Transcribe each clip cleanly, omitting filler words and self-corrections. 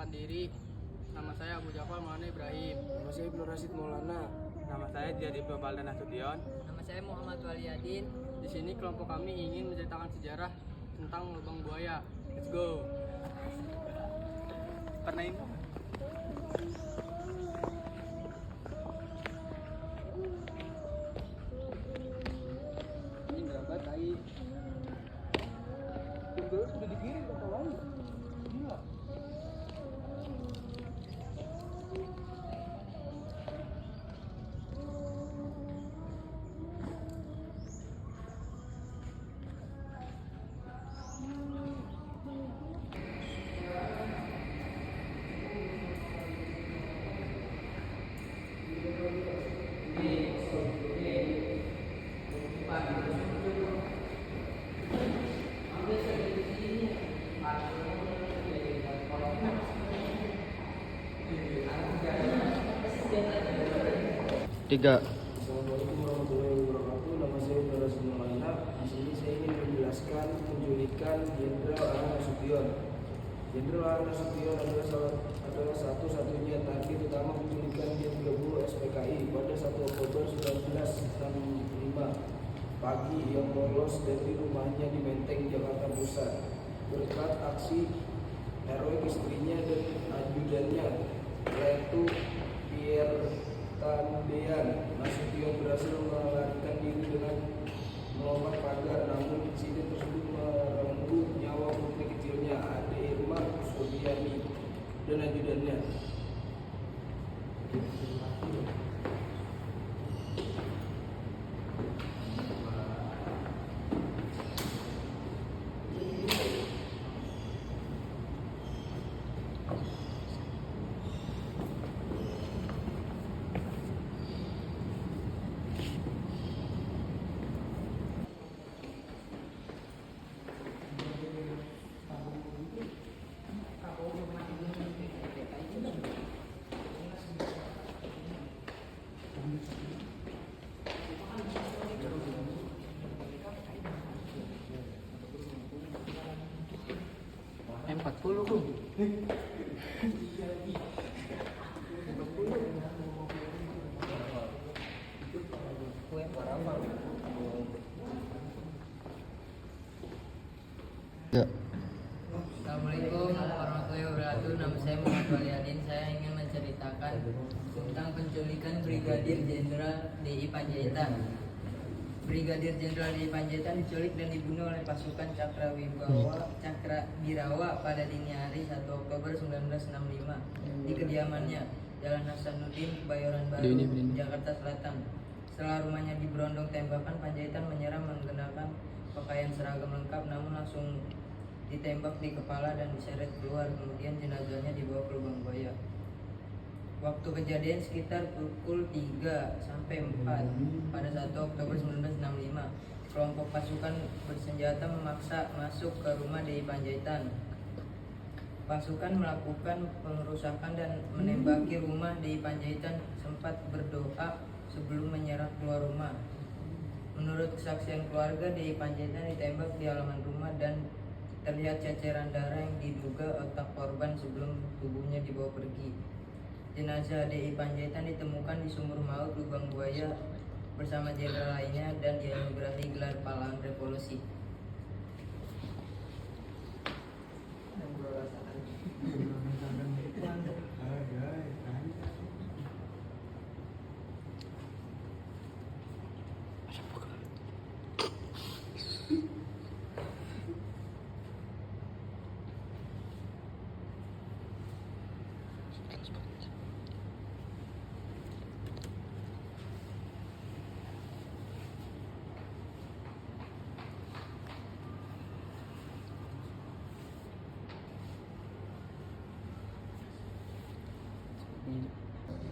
memperkenalkan diri. Nama saya Abu Jafar Maulana Ibrahim. Nama saya Ibnu Rasid Maulana. Nama saya Jadi Baldan Nasution. Nama saya Muhammad Waliyadin. Di sini kelompok kami ingin menceritakan sejarah tentang lubang buaya. Let's go. Pernah ini? Ini berapa tai? Tunggu sudah dikirim ke lain. Gila. Tiga. Assalamualaikum warahmatullahi wabarakatuh. Nama saya Ibnu Rasid Maulana. Di sini saya ingin menjelaskan penculikan Jenderal A. Nasution. Jenderal A. Nasution adalah satu-satunya target utama penculikan G30 SPKI pada 1 Oktober 1965 pagi yang lolos dari rumahnya di Menteng, Jakarta Pusat. Berkat aksi heroik istrinya dan ajudannya, yaitu Pierre Tandean, Nasution berhasil melarikan diri dengan melompat pagar, namun insiden tersebut merenggut nyawa putri kecilnya, Ade Irma Sugiani, dan ajudannya. M40 tuh. Ya. Assalamualaikum warahmatullahi wabarakatuh. Nama saya Muhammad Waliyadin. Saya ingin menceritakan tentang penculikan Brigadir Jenderal DI Panjaitan. Brigadir Jenderal DI Panjaitan diculik dan dibunuh oleh pasukan Cakrawirawa pada dini hari 1 Oktober 1965 di kediamannya, Jalan Hasanuddin, Kebayoran Baru, Jakarta Selatan. Setelah rumahnya diberondong tembakan, Panjaitan menyerang menggunakan pakaian seragam lengkap, namun langsung ditembak di kepala dan diseret keluar. Kemudian jenazahnya dibawa ke lubang buaya. Waktu kejadian sekitar pukul 3 sampai 4 pada 1 Oktober 1965. Kelompok pasukan bersenjata memaksa masuk ke rumah DI Panjaitan. Pasukan melakukan pengerusakan dan menembaki rumah DI Panjaitan, sempat berdoa sebelum menyerang keluar rumah. Menurut kesaksian keluarga, DI Panjaitan ditembak di halaman rumah dan terlihat ceceran darah yang diduga otak korban sebelum tubuhnya dibawa pergi. Jenazah DI Panjaitan ditemukan di sumur maut lubang buaya bersama jenderal lainnya dan dianugerahi gelar pahlawan revolusi.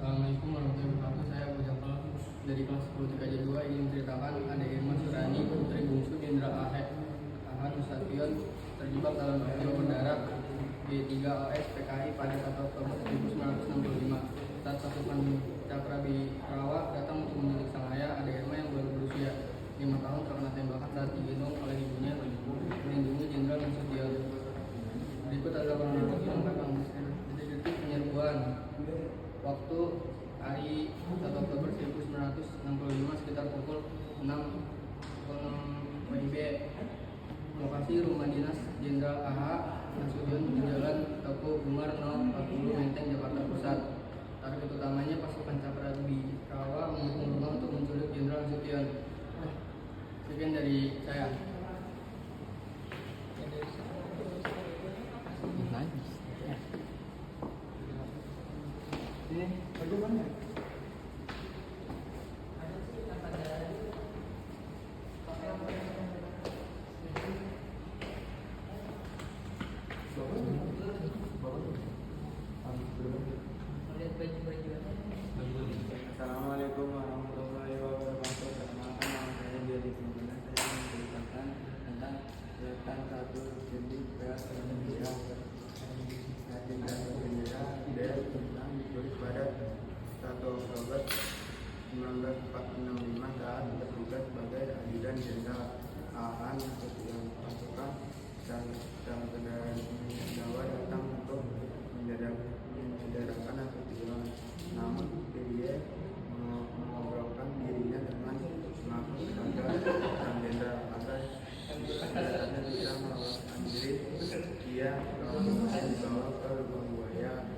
Assalamualaikum warahmatullahi wabarakatuh. Saya Abu Jafar dari kelas 10 TKJ 2 ingin menceritakan Ade Irma Surani, putri bungsu Jenderal A. Nasution, terjebak dalam video berdarah G3OS PKI pada 1 Oktober 1965. Saat pasukan Cakrawirawa datang untuk menculik sang ayah, Ade Irma yang baru berusia 5 tahun terkena tembakan saat digendong oleh ibunya melindungi Jenderal Nasution. Berikut adalah kronologi lengkap yang lokasi rumah dinas Jenderal AH Nasution di Jalan Teguh Umar No. 40 Menteng, Jakarta Pusat. Target utamanya pasukan Cakrabirawa mendukung rumah untuk menculik Jenderal Nasution. Sekian dari saya. Ini bagaimana? Assalamualaikum warahmatullahi wabarakatuh. Perkenalkan, nama saya Dedi Pembenar. Saya menceritakan tentang kegiatan 1 Juni PLNDA Jenderal Bendera tentang ditulis pada 1 Oktober 1945 saat bertugas sebagai ajudan Jenderal AAN Nasution. Pasukan dan kendaraan Jawa datang untuk menjadakan Nasution. Namun dia mengobrolkan dirinya dengan mengaku sebagai seorang jenderal agar kendaraannya bisa meloloskan diri. Dia kemudian dibawa ke lubang buaya.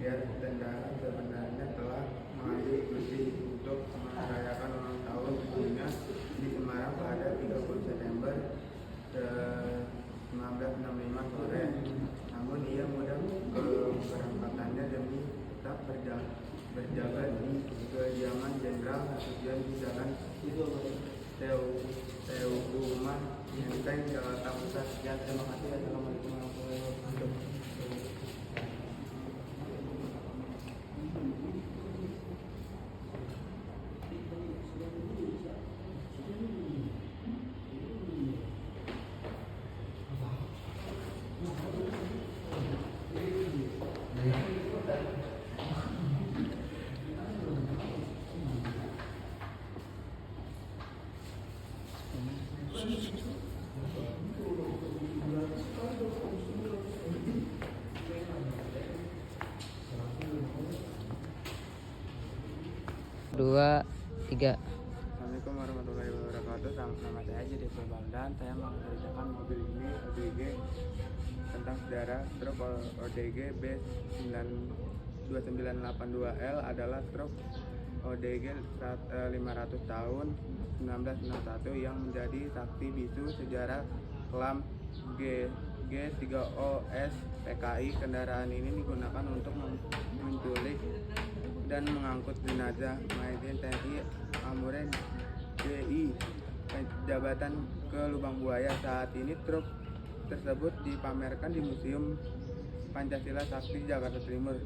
Biar tentara sebenarnya telah mengambil cuti untuk merayakan ulang tahun ibunya di Semarang pada 30 September 1965 sore. Namun ia mudah keberangkatannya demi tetap berjaga di kediaman Jenderal Nasution di Jalan Teguh Menteng, Jakarta Pusat. Ya, terima kasih. Assalamualaikum warahmatullahi wabarakatuh. Dua, tiga. Assalamualaikum warahmatullahi wabarakatuh. Nama saya Jadi Baldan. Saya mengerjakan mobil ini ODG tentang sejarah. Truk ODG B2982L adalah truk ODG 500 tahun 1961 yang menjadi saksi bisu sejarah kelam G3OS PKI. Kendaraan ini digunakan untuk menculik dan mengangkut jenazah Majen TNI Amuren DI jabatan ke Lubang Buaya. Saat ini truk tersebut dipamerkan di Museum Pancasila Sakti Jakarta Timur.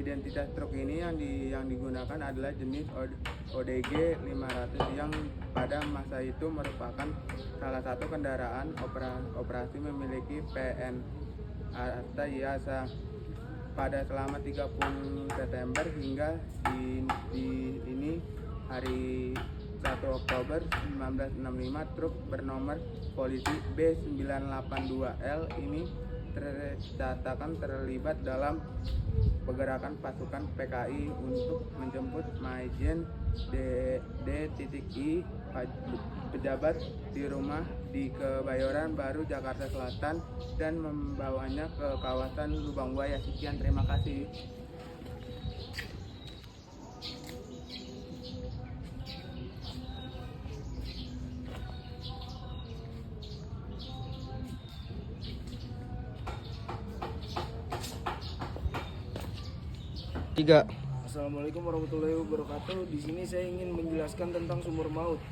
Identitas truk ini yang digunakan adalah jenis ODG 500 yang pada masa itu merupakan salah satu kendaraan operasi memiliki PN atau IASA. Pada selama 30 September hingga di hari 1 Oktober 1965 truk bernomor polisi B982L ini tercatatkan terlibat dalam pergerakan pasukan PKI untuk menjemput Maijen D.I pejabat di rumah di Kebayoran Baru, Jakarta Selatan dan membawanya ke kawasan Lubang Buaya. Sekian, terima kasih. Tiga. Assalamualaikum warahmatullahi wabarakatuh. Di sini saya ingin menjelaskan tentang Sumur Maut.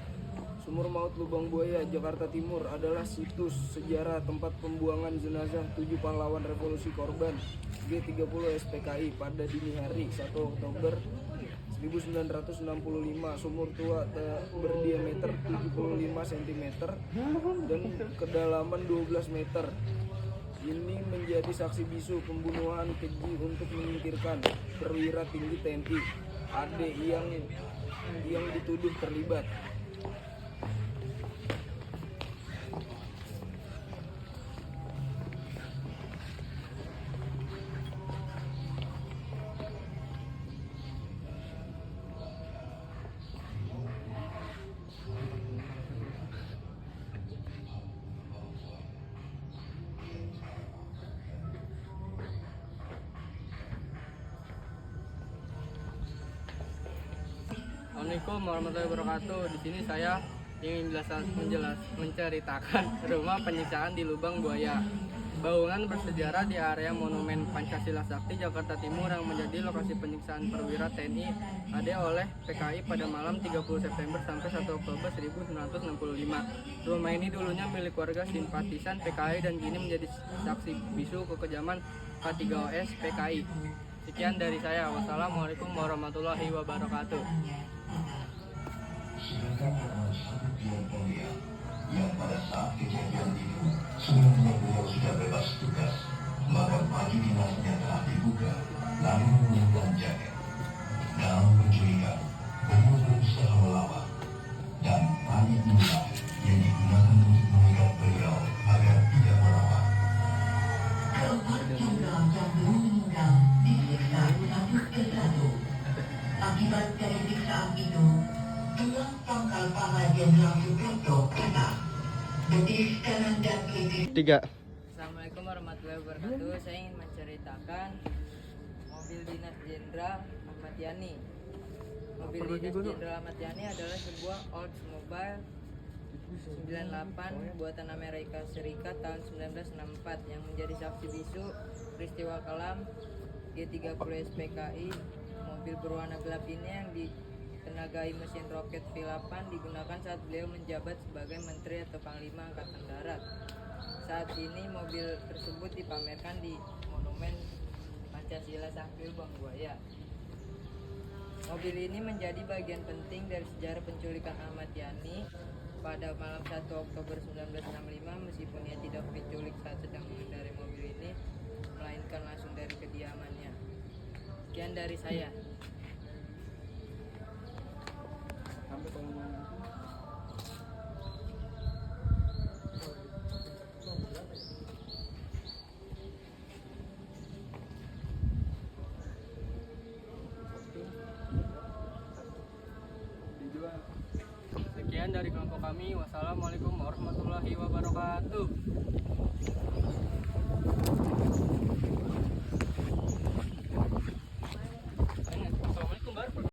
Sumur Maut Lubang Buaya, Jakarta Timur adalah situs sejarah tempat pembuangan jenazah 7 pahlawan revolusi korban G30 SPKI pada dini hari 1 Oktober 1965. Sumur tua berdiameter 75 cm dan kedalaman 12 meter. Ini menjadi saksi bisu pembunuhan keji untuk menyingkirkan perwira tinggi TNI AD yang dituduh terlibat. Assalamualaikum warahmatullahi wabarakatuh. Di sini saya ingin menceritakan rumah penyiksaan di Lubang Buaya. Bangunan bersejarah di area Monumen Pancasila Sakti, Jakarta Timur yang menjadi lokasi penyiksaan perwira TNI AD oleh PKI pada malam 30 September sampai 1 Oktober 1965. Rumah ini dulunya milik warga simpatisan PKI dan kini menjadi saksi bisu kekejaman K3OS PKI. Sekian dari saya. Wassalamualaikum warahmatullahi wabarakatuh. Yang pada saat kejadian itu sebelumnya beliau sudah bebas tugas, maka baju dinasnya telah dibuka lalu mengenakan jaket. Dalam penculikan, beliau berusaha melawan dan tali inilah yang digunakan untuk mengikat beliau agar tidak melawan. Keempat jenderal yang belum meninggal disiksa satu persatu. Akibat dari siksaan itu, tulang pangkal paha Jenderal Suprapto patah. Betis kanan dan kiri. 3. Assalamualaikum warahmatullahi wabarakatuh. Saya ingin menceritakan mobil dinas Jenderal Ahmad Yani. Mobil dinas Jenderal Ahmad Yani adalah sebuah Oldsmobile 98 buatan Amerika Serikat tahun 1964 yang menjadi saksi bisu peristiwa kelam G30 SPKI. Mobil berwarna gelap ini yang ditenagai mesin roket V8 digunakan saat beliau menjabat sebagai Menteri atau Panglima Angkatan Darat. Saat ini mobil tersebut dipamerkan di Monumen Pancasila Sakti Lubang Buaya. Mobil ini menjadi bagian penting dari sejarah penculikan Ahmad Yani pada malam 1 Oktober 1965, meskipun ia tidak diculik saat sedang mengendarai mobil ini, melainkan langsung dari kediamannya. Sekian dari saya. Sekian dari kelompok kami. Wassalamualaikum warahmatullahi wabarakatuh.